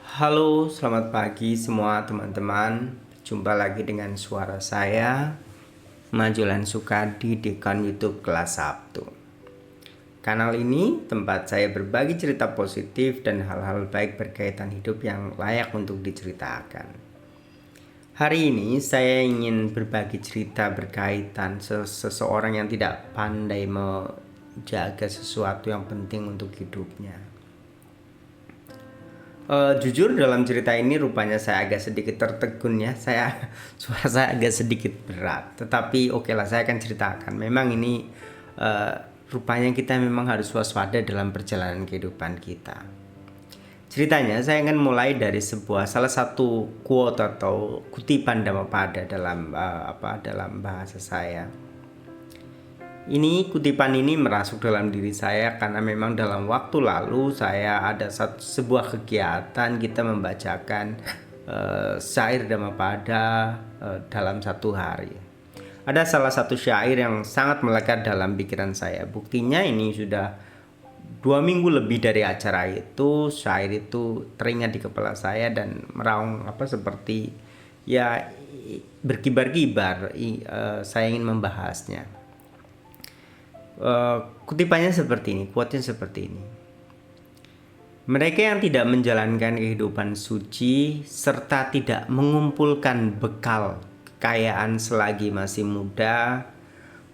Halo, selamat pagi semua teman-teman. Jumpa lagi dengan suara saya, Majulan Sukadi di akun YouTube Kelas Sabtu. Kanal ini tempat saya berbagi cerita positif dan hal-hal baik berkaitan hidup yang layak untuk diceritakan. Hari ini saya ingin berbagi cerita berkaitan seseorang yang tidak pandai menjaga sesuatu yang penting untuk hidupnya. Jujur dalam cerita ini rupanya saya agak sedikit tertegun ya. Suara saya agak sedikit berat. Tetapi oke lah, saya akan ceritakan. Memang ini uh, rupanya kita memang harus waspada dalam perjalanan kehidupan kita. Ceritanya saya akan mulai dari salah satu quote atau kutipan Dhammapada dalam bahasa saya. Ini kutipan ini merasuk dalam diri saya karena memang dalam waktu lalu saya ada sebuah kegiatan kita membacakan syair Dhammapada dalam satu hari. Ada salah satu syair yang sangat melekat dalam pikiran saya. Buktinya ini sudah 2 minggu lebih dari acara itu, syair itu teringat di kepala saya dan meraung seperti ya berkibar-kibar. Saya ingin membahasnya. Kutipannya seperti ini, quote-nya seperti ini. Mereka yang tidak menjalankan kehidupan suci serta tidak mengumpulkan bekal kekayaan selagi masih muda,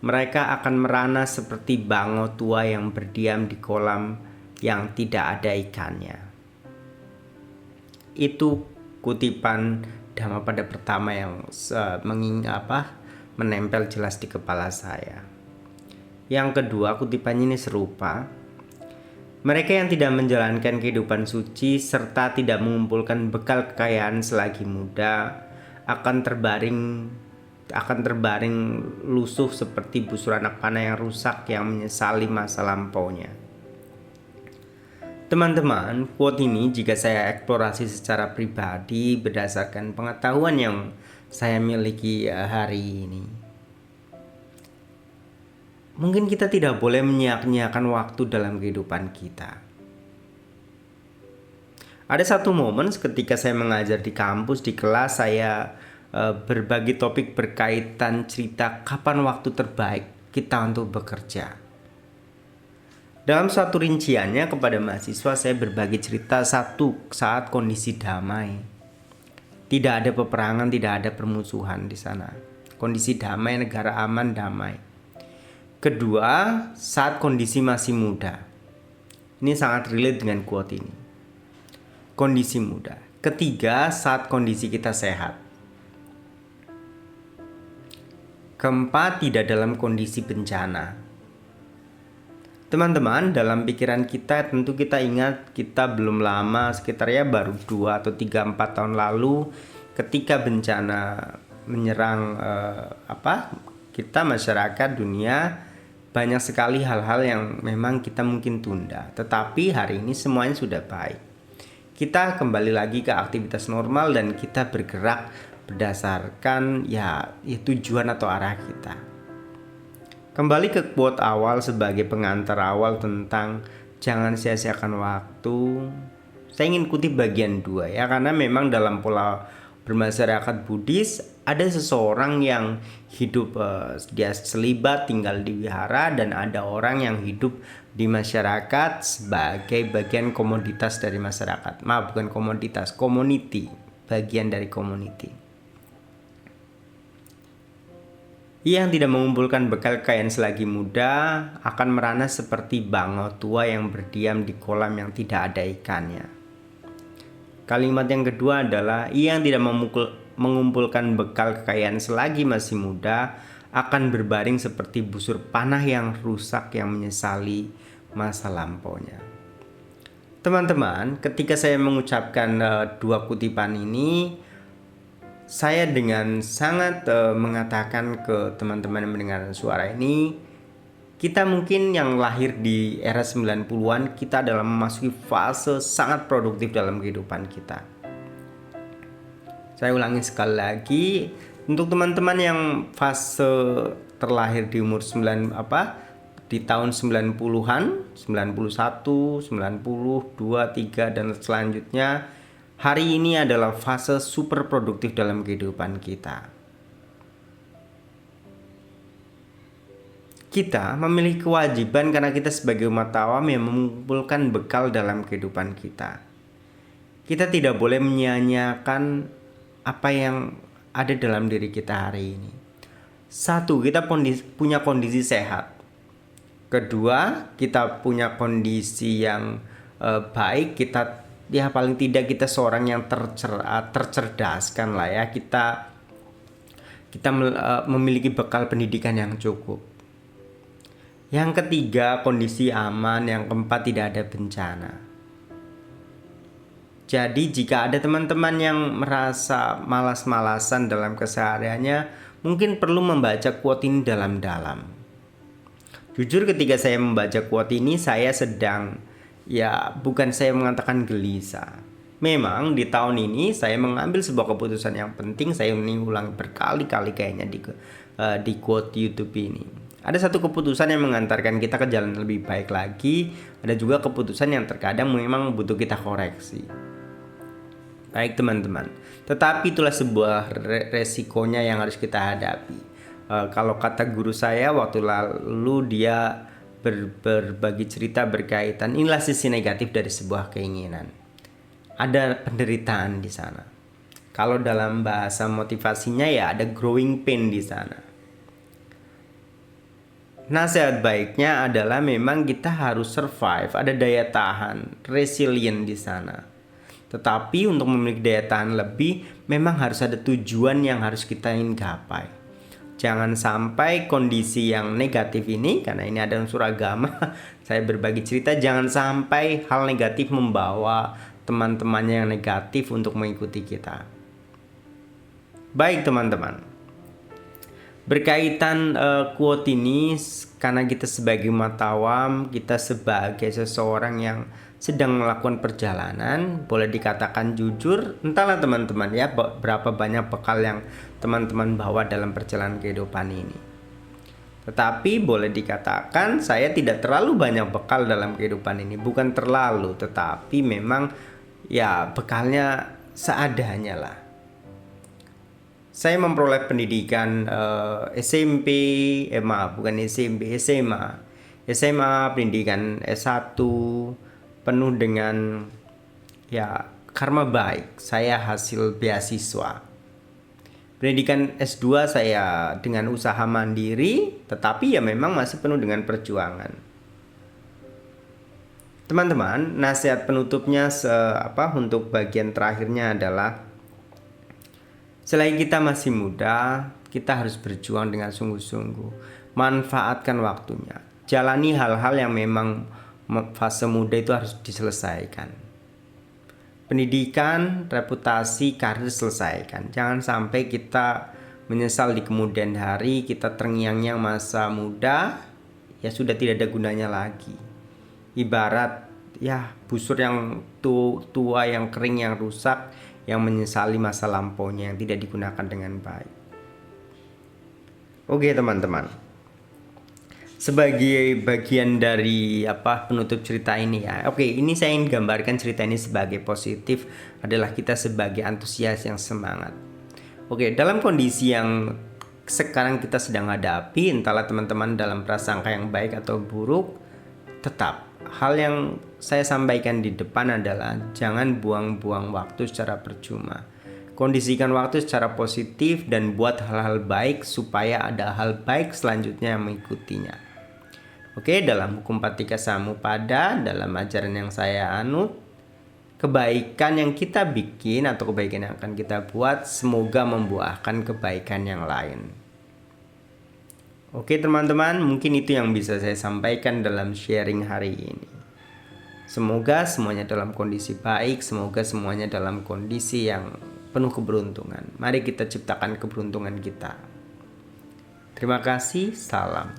mereka akan merana seperti bango tua yang berdiam di kolam yang tidak ada ikannya. Itu kutipan Dhammapada pertama yang menempel jelas di kepala saya. Yang kedua, kutipannya ini serupa. Mereka yang tidak menjalankan kehidupan suci serta tidak mengumpulkan bekal kekayaan selagi muda akan terbaring lusuh seperti busur anak panah yang rusak yang menyesali masa lampaunya. Teman-teman, quote ini jika saya eksplorasi secara pribadi berdasarkan pengetahuan yang saya miliki hari ini. Mungkin kita tidak boleh menyia-nyiakan waktu dalam kehidupan kita. Ada satu momen ketika saya mengajar di kampus, di kelas saya berbagi topik berkaitan cerita kapan waktu terbaik kita untuk bekerja. Dalam satu rinciannya kepada mahasiswa saya berbagi cerita satu saat kondisi damai. Tidak ada peperangan, tidak ada permusuhan di sana. Kondisi damai, negara aman, damai. Kedua, saat kondisi masih muda. Ini sangat relate dengan quote ini. Kondisi muda. Ketiga, saat kondisi kita sehat. Keempat, tidak dalam kondisi bencana. Teman-teman, dalam pikiran kita tentu kita ingat kita belum lama, sekitar baru 2 atau 3-4 tahun lalu ketika bencana menyerang kita masyarakat dunia. Banyak sekali hal-hal yang memang kita mungkin tunda. Tetapi hari ini semuanya sudah baik. Kita kembali lagi ke aktivitas normal dan kita bergerak berdasarkan tujuan atau arah kita. Kembali ke quote awal sebagai pengantar awal tentang jangan sia-siakan waktu. Saya ingin kutip bagian 2 ya, karena memang dalam pola bermasyarakat Buddhis ada seseorang yang hidup dia selibat tinggal di wihara, dan ada orang yang hidup di masyarakat sebagai bagian komoditas dari masyarakat. Bukan komoditas, community, bagian dari community. Ia yang tidak mengumpulkan bekal kekayaan selagi muda akan merana seperti bango tua yang berdiam di kolam yang tidak ada ikannya. Kalimat yang kedua adalah ia yang tidak mengumpulkan bekal kekayaan selagi masih muda akan berbaring seperti busur panah yang rusak yang menyesali masa lampaunya. Teman-teman, ketika saya mengucapkan dua kutipan ini, saya dengan sangat mengatakan ke teman-teman yang mendengar suara ini, kita mungkin yang lahir di era 90-an, kita dalam memasuki fase sangat produktif dalam kehidupan kita. Saya ulangi sekali lagi, untuk teman-teman yang fase terlahir di umur di tahun 90-an, 91, 90, 2, 3 dan selanjutnya, Hari ini adalah fase super produktif dalam kehidupan kita. Kita memiliki kewajiban karena kita sebagai umat awam yang mengumpulkan bekal dalam kehidupan kita. Kita tidak boleh menyia-nyiakan apa yang ada dalam diri kita hari ini. Satu, kita punya kondisi sehat. Kedua, kita punya kondisi yang baik. Paling tidak kita seorang yang tercerdaskan lah ya. Kita memiliki bekal pendidikan yang cukup. Yang ketiga, kondisi aman. Yang keempat, tidak ada bencana. Jadi jika ada teman-teman yang merasa malas-malasan dalam kesehariannya, mungkin perlu membaca quote ini dalam-dalam. Jujur ketika saya membaca quote ini, saya sedang, bukan saya mengatakan gelisah. Memang di tahun ini saya mengambil sebuah keputusan yang penting. Saya ulang berkali-kali kayaknya di quote YouTube ini. Ada satu keputusan yang mengantarkan kita ke jalan lebih baik lagi. Ada juga keputusan yang terkadang memang butuh kita koreksi. Baik teman-teman, tetapi itulah sebuah resikonya yang harus kita hadapi. Kalau kata guru saya waktu lalu, dia berbagi cerita berkaitan, inilah sisi negatif dari sebuah keinginan. Ada penderitaan di sana. Kalau dalam bahasa motivasinya ada growing pain di sana. Nasihat baiknya adalah memang kita harus survive, ada daya tahan, resilient di sana. Tetapi untuk memiliki daya tahan lebih, memang harus ada tujuan yang harus kita ingin gapai. Jangan sampai kondisi yang negatif ini, karena ini ada unsur agama, saya berbagi cerita, jangan sampai hal negatif membawa teman-temannya yang negatif untuk mengikuti kita. Baik teman-teman. Berkaitan quote ini, karena kita sebagai umat awam, kita sebagai seseorang yang sedang melakukan perjalanan, boleh dikatakan jujur, entahlah teman-teman berapa banyak bekal yang teman-teman bawa dalam perjalanan kehidupan ini. Tetapi boleh dikatakan saya tidak terlalu banyak bekal dalam kehidupan ini. Bukan terlalu, tetapi memang bekalnya seadanya lah. Saya memperoleh pendidikan SMA, pendidikan S1 penuh dengan karma baik. Saya hasil beasiswa. Pendidikan S2 saya dengan usaha mandiri, tetapi memang masih penuh dengan perjuangan. Teman-teman, nasihat penutupnya untuk bagian terakhirnya adalah, selain kita masih muda, kita harus berjuang dengan sungguh-sungguh. Manfaatkan waktunya. Jalani hal-hal yang memang fase muda itu harus diselesaikan. Pendidikan, reputasi, karir selesaikan. Jangan sampai kita menyesal di kemudian hari, kita terngiang-ngiang masa muda, sudah tidak ada gunanya lagi. Ibarat busur yang tua, yang kering, yang rusak, yang menyesali masa lampaunya yang tidak digunakan dengan baik. Oke teman-teman, sebagai bagian dari penutup cerita ini ini saya ingin gambarkan cerita ini sebagai positif, adalah kita sebagai antusias yang semangat. Dalam kondisi yang sekarang kita sedang hadapi, entahlah teman-teman dalam prasangka yang baik atau buruk, tetap hal yang saya sampaikan di depan adalah jangan buang-buang waktu secara percuma. Kondisikan waktu secara positif dan buat hal-hal baik supaya ada hal baik selanjutnya yang mengikutinya. Dalam hukum Patika Samuppada, dalam ajaran yang saya anut, kebaikan yang kita bikin atau kebaikan yang akan kita buat semoga membuahkan kebaikan yang lain. Teman-teman, mungkin itu yang bisa saya sampaikan dalam sharing hari ini. Semoga semuanya dalam kondisi baik, semoga semuanya dalam kondisi yang penuh keberuntungan. Mari kita ciptakan keberuntungan kita. Terima kasih, salam.